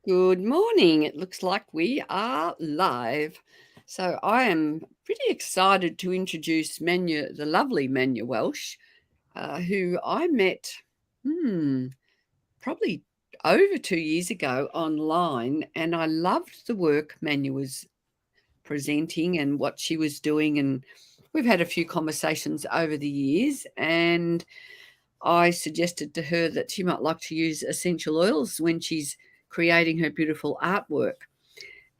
Good morning. It looks like we are live. So I am pretty excited to introduce Manya, the lovely Manya Welch, who I met probably over 2 years ago online, and I loved the work Manya was presenting and what she was doing, and we've had a few conversations over the years, and I suggested to her that she might like to use essential oils when she's creating her beautiful artwork.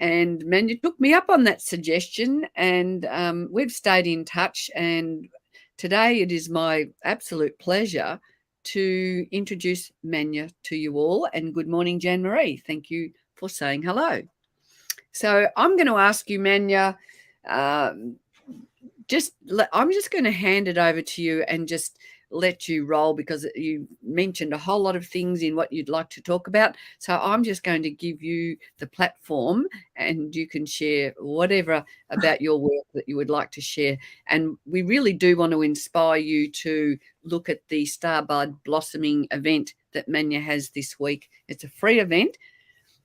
And Manya took me up on that suggestion, and we've stayed in touch. And today it is my absolute pleasure to introduce Manya to you all. And good morning, Jan Marie. Thank you for saying hello. So I'm going to ask you, Manya, um, I'm just going to hand it over to you and just let you roll, because you mentioned a whole lot of things in what you'd like to talk about. So I'm just going to give you the platform, and you can share whatever about your work that you would like to share. And we really do want to inspire you to look at the Starbud Blossoming event that Manya has this week. It's a free event.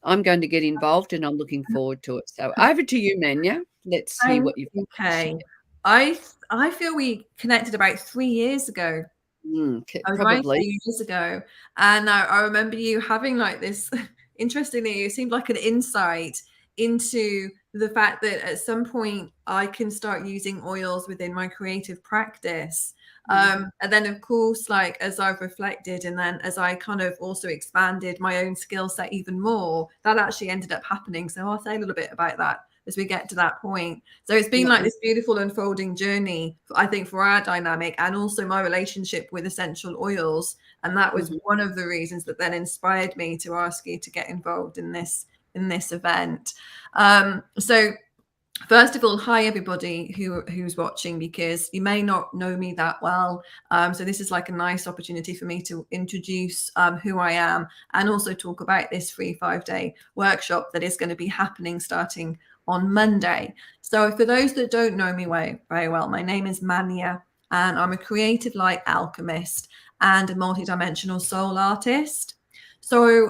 I'm going to get involved, and I'm looking forward to it. So over to you, Manya. Let's hear what you've got to share. Okay. I feel we connected about 3 years ago. I was right Probably. 3 years ago. And I remember you having like this, interestingly, it seemed like an insight into the fact that at some point I can start using oils within my creative practice. And then, of course, like as I've reflected, and then as I kind of also expanded my own skill set even more, that actually ended up happening. So I'll say a little bit about that as we get to that point. So it's been like this beautiful unfolding journey, I think, for our dynamic and also my relationship with essential oils. And that was one of the reasons that then inspired me to ask you to get involved in this event. So first of all, hi everybody who's watching, because you may not know me that well. So this is like a nice opportunity for me to introduce who I am, and also talk about this free 5-day workshop that is going to be happening starting on Monday. So for those that don't know me very well, my name is Manya, and I'm a creative light alchemist and a multidimensional soul artist. So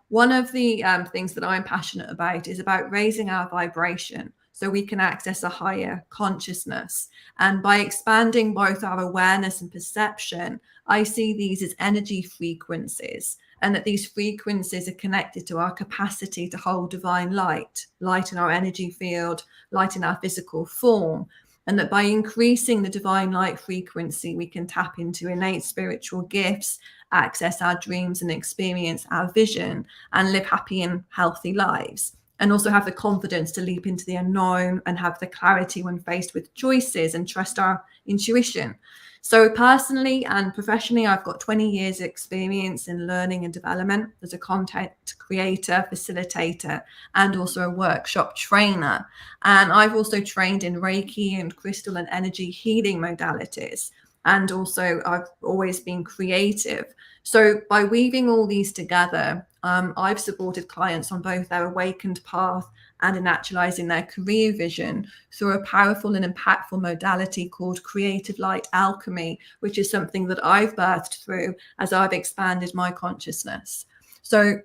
one of the things that I'm passionate about is about raising our vibration so we can access a higher consciousness. And by expanding both our awareness and perception, I see these as energy frequencies, and that these frequencies are connected to our capacity to hold divine light in our energy field, light in our physical form. And that by increasing the divine light frequency, we can tap into innate spiritual gifts, access our dreams, and experience our vision, and live happy and healthy lives. And also have the confidence to leap into the unknown, and have the clarity when faced with choices, and trust our intuition. So personally and professionally, I've got 20 years experience in learning and development as a content creator, facilitator, and also a workshop trainer. And I've also trained in Reiki and crystal and energy healing modalities. And also I've always been creative. So by weaving all these together, I've supported clients on both their awakened path and in actualizing their career vision through a powerful and impactful modality called Creative Light Alchemy, which is something that I've birthed through as I've expanded my consciousness. So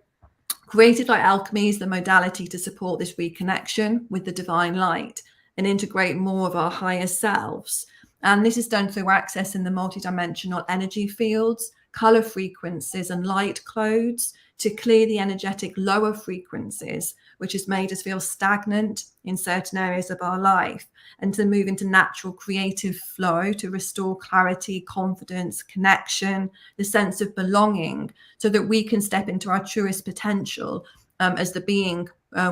Creative Light Alchemy is the modality to support this reconnection with the divine light and integrate more of our higher selves. And this is done through accessing the multidimensional energy fields, color frequencies, and light codes to clear the energetic lower frequencies, which has made us feel stagnant in certain areas of our life, and to move into natural creative flow to restore clarity, confidence, connection, the sense of belonging, so that we can step into our truest potential as the being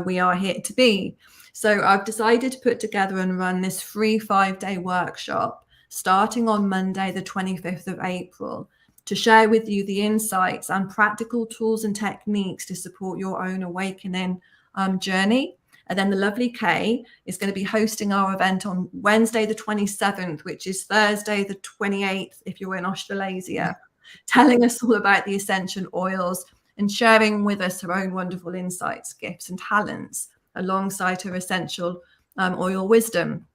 we are here to be. So I've decided to put together and run this free 5-day workshop starting on Monday, the 25th of April, to share with you the insights and practical tools and techniques to support your own awakening journey. And then the lovely Kay is going to be hosting our event on Wednesday, the 27th, which is Thursday, the 28th, if you're in Australasia, telling us all about the essential oils and sharing with us her own wonderful insights, gifts, and talents alongside her essential oil wisdom.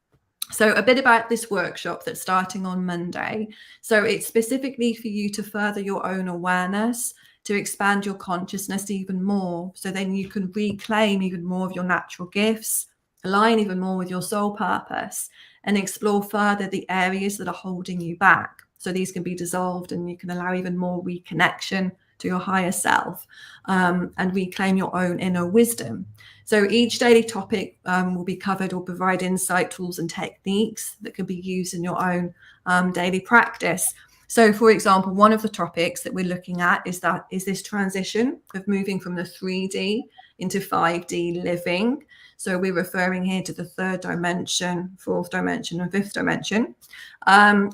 So a bit about this workshop that's starting on Monday. So it's specifically for you to further your own awareness, to expand your consciousness even more. So then you can reclaim even more of your natural gifts, align even more with your soul purpose, and explore further the areas that are holding you back. So these can be dissolved, and you can allow even more reconnection to your higher self, and reclaim your own inner wisdom. So each daily topic will be covered or provide insight, tools, and techniques that can be used in your own daily practice. So, for example, one of the topics that we're looking at is this transition of moving from the 3D into 5D living. So we're referring here to the third dimension, fourth dimension, and fifth dimension.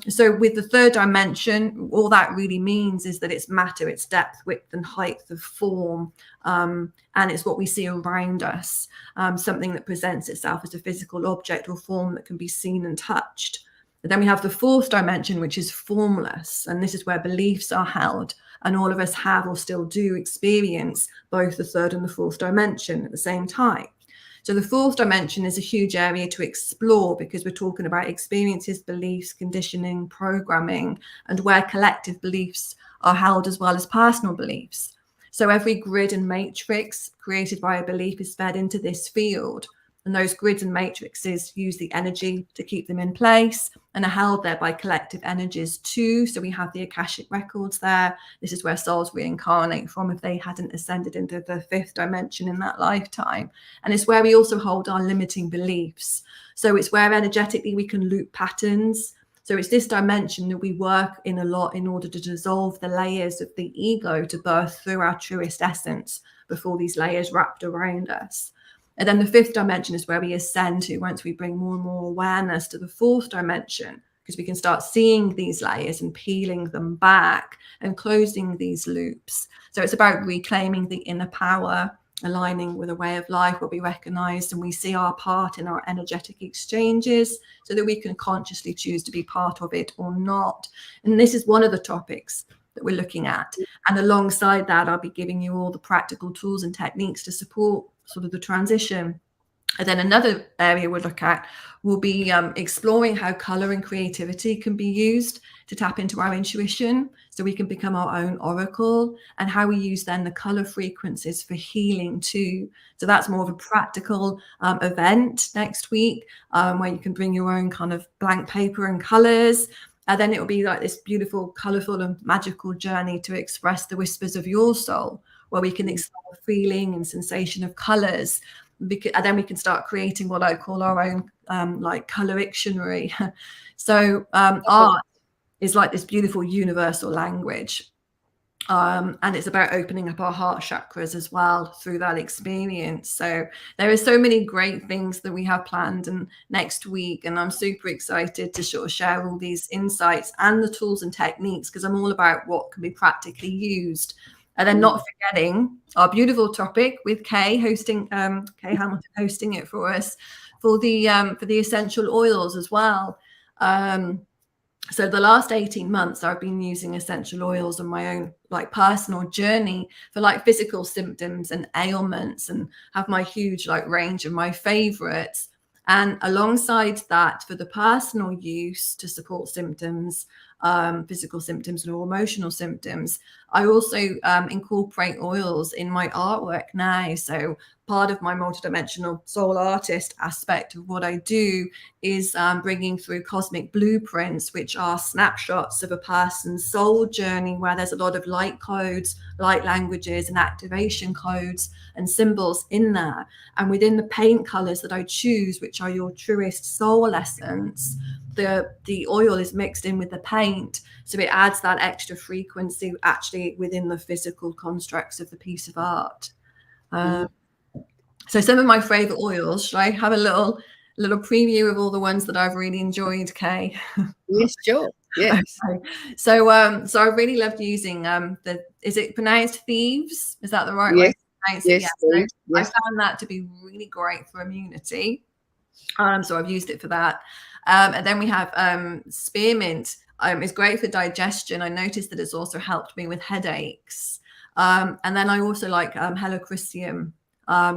So with the third dimension, all that really means is that it's matter, it's depth, width, and height of form. And it's what we see around us, something that presents itself as a physical object or form that can be seen and touched. But then we have the fourth dimension, which is formless. And this is where beliefs are held. And all of us have or still do experience both the third and the fourth dimension at the same time. So the fourth dimension is a huge area to explore, because we're talking about experiences, beliefs, conditioning, programming, and where collective beliefs are held as well as personal beliefs. So every grid and matrix created by a belief is fed into this field. And those grids and matrices use the energy to keep them in place and are held there by collective energies too. So we have the Akashic records there. This is where souls reincarnate from if they hadn't ascended into the fifth dimension in that lifetime. And it's where we also hold our limiting beliefs. So it's where energetically we can loop patterns. So it's this dimension that we work in a lot in order to dissolve the layers of the ego to birth through our truest essence before these layers wrapped around us. And then the fifth dimension is where we ascend to once we bring more and more awareness to the fourth dimension, because we can start seeing these layers and peeling them back and closing these loops. So it's about reclaiming the inner power, aligning with a way of life where we recognize and we see our part in our energetic exchanges so that we can consciously choose to be part of it or not. And this is one of the topics that we're looking at. And alongside that, I'll be giving you all the practical tools and techniques to support sort of the transition. And then another area we'll look at will be exploring how color and creativity can be used to tap into our intuition so we can become our own oracle, and how we use then the color frequencies for healing too. So that's more of a practical event next week, where you can bring your own kind of blank paper and colors. And then it will be like this beautiful, colorful and magical journey to express the whispers of your soul, where we can explore feeling and sensation of colors. And then we can start creating what I call our own like color dictionary. So art is like this beautiful universal language. And it's about opening up our heart chakras as well through that experience. So there are so many great things that we have planned and next week, and I'm super excited to sort of share all these insights and the tools and techniques, because I'm all about what can be practically used. And then not forgetting our beautiful topic with Kay hosting, Kay Hamilton hosting it for us for the essential oils as well. So the last 18 months, I've been using essential oils on my own like personal journey for like physical symptoms and ailments, and have my huge like range of my favorites. And alongside that, for the personal use to support symptoms, physical symptoms or emotional symptoms, I also incorporate oils in my artwork now. So part of my multidimensional soul artist aspect of what I do is bringing through cosmic blueprints, which are snapshots of a person's soul journey, where there's a lot of light codes, light languages, and activation codes and symbols in there. And within the paint colors that I choose, which are your truest soul essence, the oil is mixed in with the paint, so it adds that extra frequency actually within the physical constructs of the piece of art. So some of my favorite oils, should I have a little preview of all the ones that I've really enjoyed, Kay? Yes, sure. Yes. Okay. So I really loved using is it pronounced thieves? Is that the right way to pronounce it? Yes. Yes. I found that to be really great for immunity. So I've used it for that. And then we have spearmint. It's great for digestion. I noticed that it's also helped me with headaches. And then I also like helichrysum,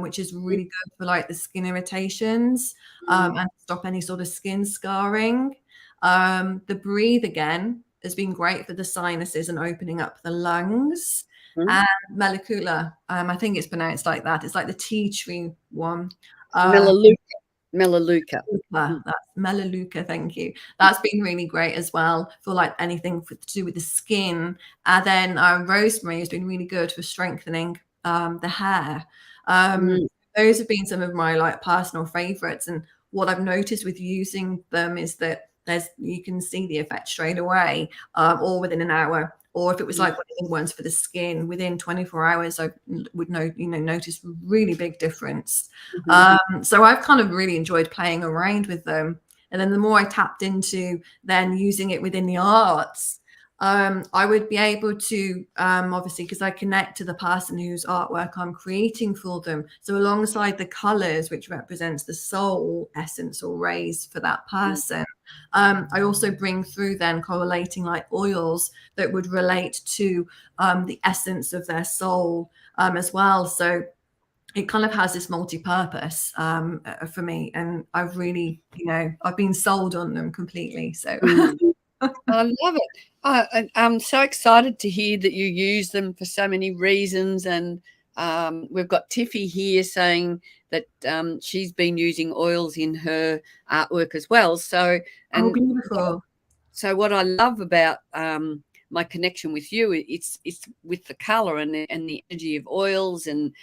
which is really good for like the skin irritations and stop any sort of skin scarring. The breathe again has been great for the sinuses and opening up the lungs. Mhm. and Melaleuca. I think it's pronounced like that. It's like the tea tree one. Uh, Melaleuca. Melaleuca. Mm. That's Melaleuca, thank you. That's been really great as well for like anything to do with the skin. And then rosemary has been really good for strengthening the hair. Mm. Those have been some of my like personal favorites. And what I've noticed with using them is that you can see the effect straight away, or within an hour. Or if it was Mm. like one of the ones for the skin, within 24 hours, I would notice really big difference. Mhm. So I've kind of really enjoyed playing around with them. And then the more I tapped into then using it within the arts, I would be able to, obviously, because I connect to the person whose artwork I'm creating for them. So alongside the colors, which represents the soul essence or rays for that person, I also bring through then correlating like oils that would relate to the essence of their soul as well. So it kind of has this multi-purpose for me, and I've really, I've been sold on them completely. So Mm. I love it. I'm so excited to hear that you use them for so many reasons. And we've got Tiffy here saying that she's been using oils in her artwork as well. So, oh, and beautiful. so what I love about my connection with you, it's with the color and the energy of oils, and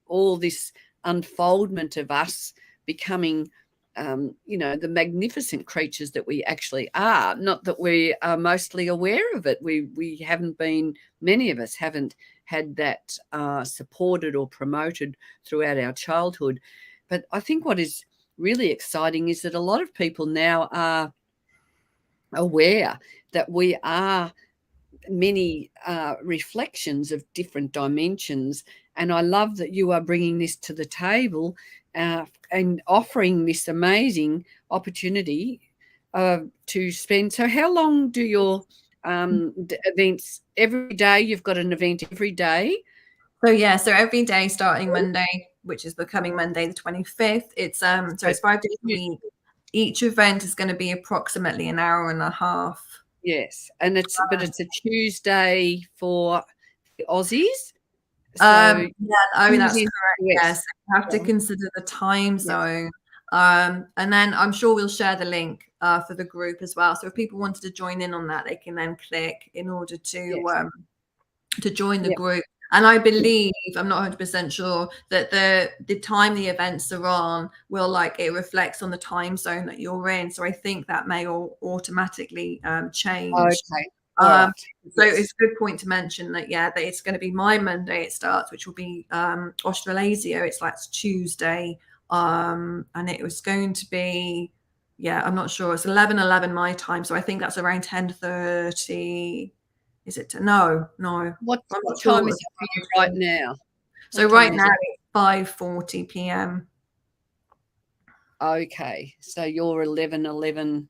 all this unfoldment of us becoming the magnificent creatures that we actually are. Not that we are mostly aware of it. We haven't been, many of us haven't had that supported or promoted throughout our childhood. But I think what is really exciting is that a lot of people now are aware that we are many reflections of different dimensions. And I love that you are bringing this to the table and offering this amazing opportunity to spend. So how long do your events every day? You've got an event every day? So yeah, so every day starting Monday, which is the coming Monday, the 25th, it's so So it's 5 days a week. Each event is going to be approximately an hour and a half. yes, and it's a Tuesday for the Aussies. So Yeah, I mean that's Tuesday correct. Yes, US. you have to consider the time Yes. zone. And then I'm sure we'll share the link for the group as well. So if people wanted to join in on that, they can then click in order Yes. to join the Yep. group. And I believe, I'm not 100% sure, that the time the events are on will, like, it reflects on the time zone that you're in. So I think that may all automatically change. Okay. All Um, right. so Yes. it's a good point to mention that, yeah, that it's going to be my Monday it starts, which will be Australasia. It's like Tuesday. And it was going to be, yeah, I'm not sure. It's 11:11 my time. So I think that's around 10:30. Is it? No. I'm What not time sure. is it for you right now? So What time right is now it? it's 5:40 p.m. Okay. So you're 11:11.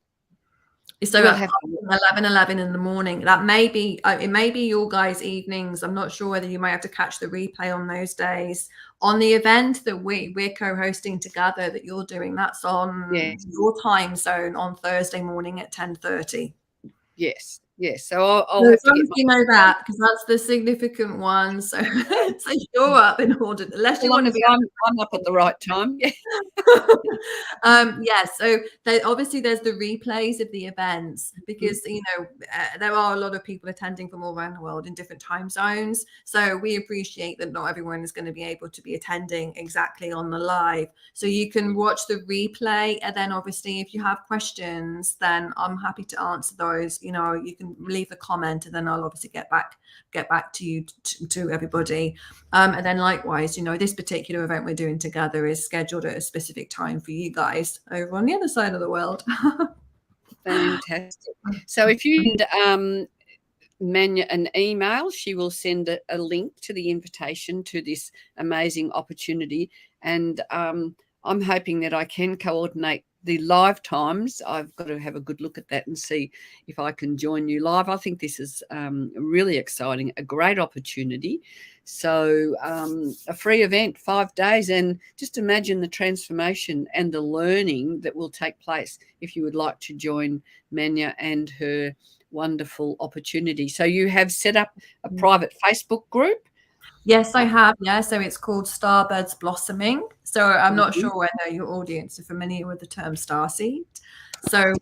So We'll at have to 11:11 in the morning. That may be it may be your guys' evenings. I'm not sure whether you might have to catch the replay on those days. On the event that we're co-hosting together that you're doing, that's on yes. your time zone on Thursday morning at 10:30. Yes. Yes. So I'll So as have to long get as my you know that, because that's the significant one. So, so you're up in order, unless so you long want to as be I'm up at the right time. Yeah. yeah, so obviously there's the replays of the events because there are a lot of people attending from all around the world in different time zones, so we appreciate that not everyone is going to be able to be attending exactly on the live, so you can watch the replay, and then obviously if you have questions then I'm happy to answer those. You can leave a comment and then I'll obviously get back to you, to everybody. And then likewise, this particular event we're doing together is scheduled at a specific time for you guys over on the other side of the world. Fantastic. So if you send Manya an email, she will send a link to the invitation to this amazing opportunity. And I'm hoping that I can coordinate the live times. I've got to have a good look at that and see if I can join you live. I think this is really exciting, a great opportunity. So a free event, 5 days, and just imagine the transformation and the learning that will take place if you would like to join Manya and her wonderful opportunity. So you have set up a private Facebook group? Yes, I have. Yeah, so it's called Starbirds Blossoming. So I'm not Mhm. sure whether your audience are familiar with the term starseed. So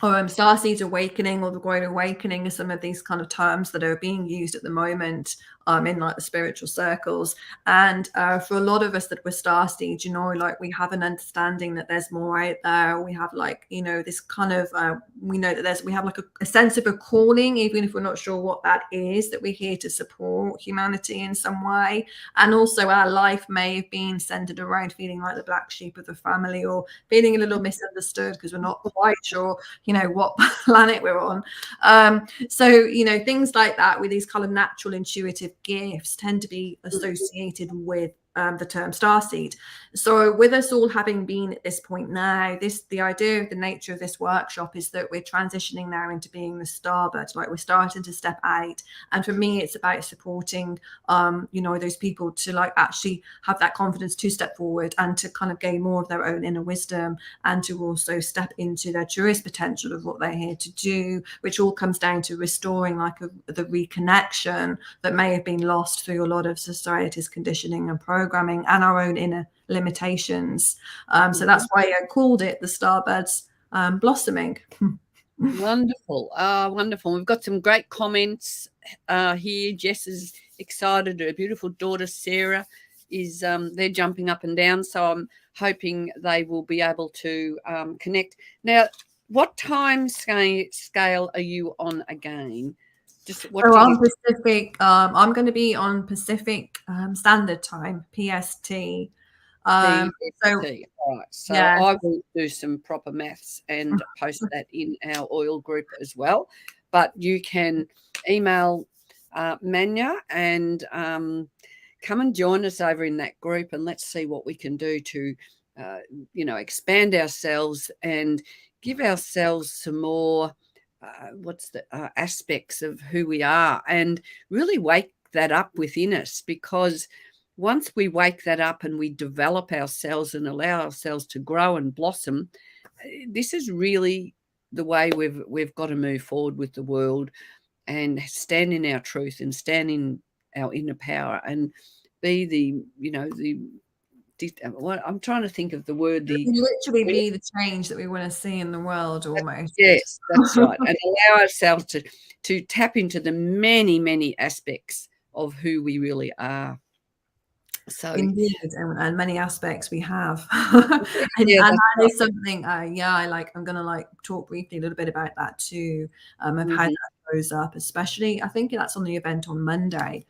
Starseed Awakening or the Great Awakening are some of these kind of terms that are being used at the moment in like the spiritual circles. And for a lot of us that were starseed, you know, like we have an understanding that there's more out there. We have like, you know, this kind of, we know that we have like a sense of a calling, even if we're not sure what that is, that we're here to support humanity in some way. And also our life may have been centered around feeling like the black sheep of the family or feeling a little misunderstood because we're not quite sure, you know, what planet we're on. So, you know, things like that with these kind of natural intuitive gifts tend to be associated with the term starseed. So with us all having been at this point now, the idea of the nature of this workshop is that we're transitioning now into being the starbird, like we're starting to step out. And for me, it's about supporting, you know, those people to like actually have that confidence to step forward and to kind of gain more of their own inner wisdom and to also step into their truest potential of what they're here to do, which all comes down to restoring like the reconnection that may have been lost through a lot of society's conditioning and programming and our own inner limitations. So that's why I called it the Starbirds Blossoming. Wonderful. Wonderful. We've got some great comments here. Jess is excited. Her beautiful daughter, Sarah, is they're jumping up and down. So I'm hoping they will be able to connect. Now, what time scale are you on again? Just what so on Pacific, I'm going to be on Pacific Standard Time, PST. So, right. So yeah. I will do some proper maths and post that in our oil group as well. But you can email Manya and come and join us over in that group, and let's see what we can do to, you know, expand ourselves and give ourselves some more aspects of who we are, and really wake that up within us, because once we wake that up and we develop ourselves and allow ourselves to grow and blossom, this is really the way we've got to move forward with the world and stand in our truth and stand in our inner power and be the, you know, I'm trying to think of the word. Literally be the change that we want to see in the world almost. Yes, that's right. And allow ourselves to tap into the many, many aspects of who we really are. So indeed, and many aspects we have. and that is something I'm going to like talk briefly a little bit about that too, of how that goes up, especially I think that's on the event on Monday.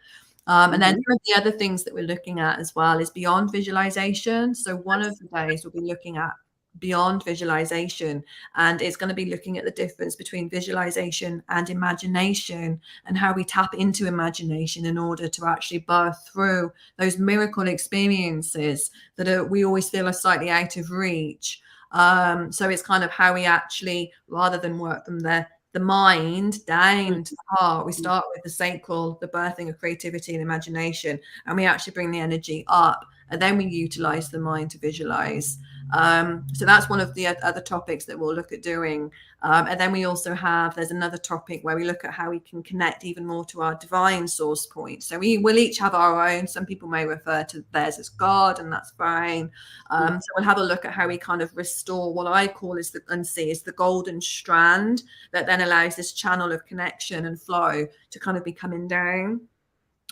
And then some of the other things that we're looking at as well is beyond visualization. So one of the days we'll be looking at beyond visualization, and it's going to be looking at the difference between visualization and imagination and how we tap into imagination in order to actually birth through those miracle experiences that we always feel are slightly out of reach. So it's kind of how we actually, rather than work from the mind down to the heart, we start with the sacral, the birthing of creativity and imagination, and we actually bring the energy up, and then we utilize the mind to visualize. So that's one of the other topics that we'll look at doing. And then we also there's another topic where we look at how we can connect even more to our divine source point. So we will each have our own. Some people may refer to theirs as God, and that's fine. So we'll have a look at how we kind of restore what I call is the golden strand that then allows this channel of connection and flow to kind of be coming down.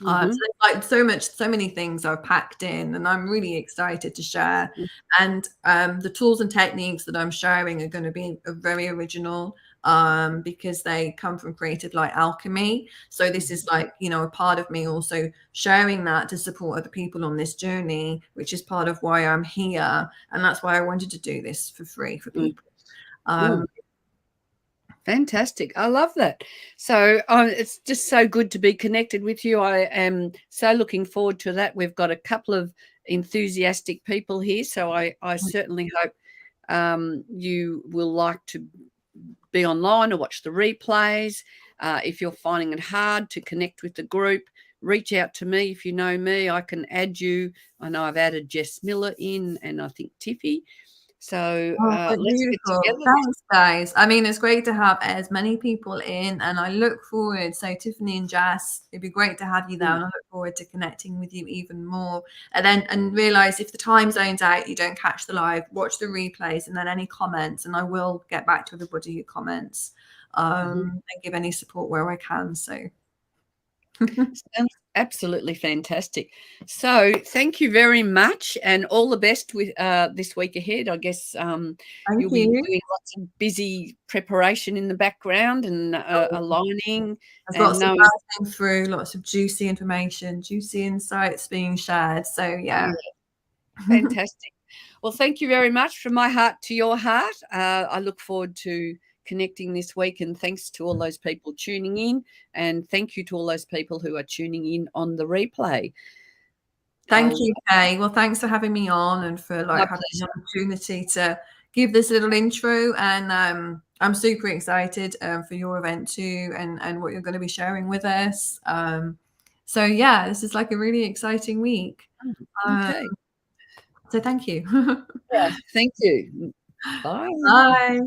So like so many things are packed in, and I'm really excited to share. And the tools and techniques that I'm sharing are going to be very original, because they come from creative like Alchemy. So this is like, you know, a part of me also sharing that to support other people on this journey, which is part of why I'm here, and that's why I wanted to do this for free for people. Fantastic. I love that. So it's just so good to be connected with you. I am so looking forward to that. We've got a couple of enthusiastic people here, so I certainly hope you will like to be online or watch the replays. If you're finding it hard to connect with the group, reach out to me. If you know me, I can add you. I know I've added Jess Miller in, and I think Tiffy. So Oh, let's get beautiful. together. Thanks, guys. I mean, it's great to have as many people in, and I look forward. So, Tiffany and Jess, it'd be great to have you there, and I look forward to connecting with you even more. And realize if the time zone's out, you don't catch the live, watch the replays, and then any comments, and I will get back to everybody who comments and give any support where I can. So. Sounds absolutely fantastic. So thank you very much, and all the best with this week ahead. I guess you'll be doing lots of busy preparation in the background and aligning. There's lots of passing through, lots of juicy information, juicy insights being shared. So yeah. Fantastic. Well, thank you very much. From my heart to your heart. I look forward to connecting this week, and thanks to all those people tuning in, and thank you to all those people who are tuning in on the replay. Thank you, Kay. Well, thanks for having me on and for having the opportunity to give this little intro. And I'm super excited for your event too, and what you're going to be sharing with us. So yeah, this is like a really exciting week. Okay. So thank you. Yeah, thank you. Bye. Bye.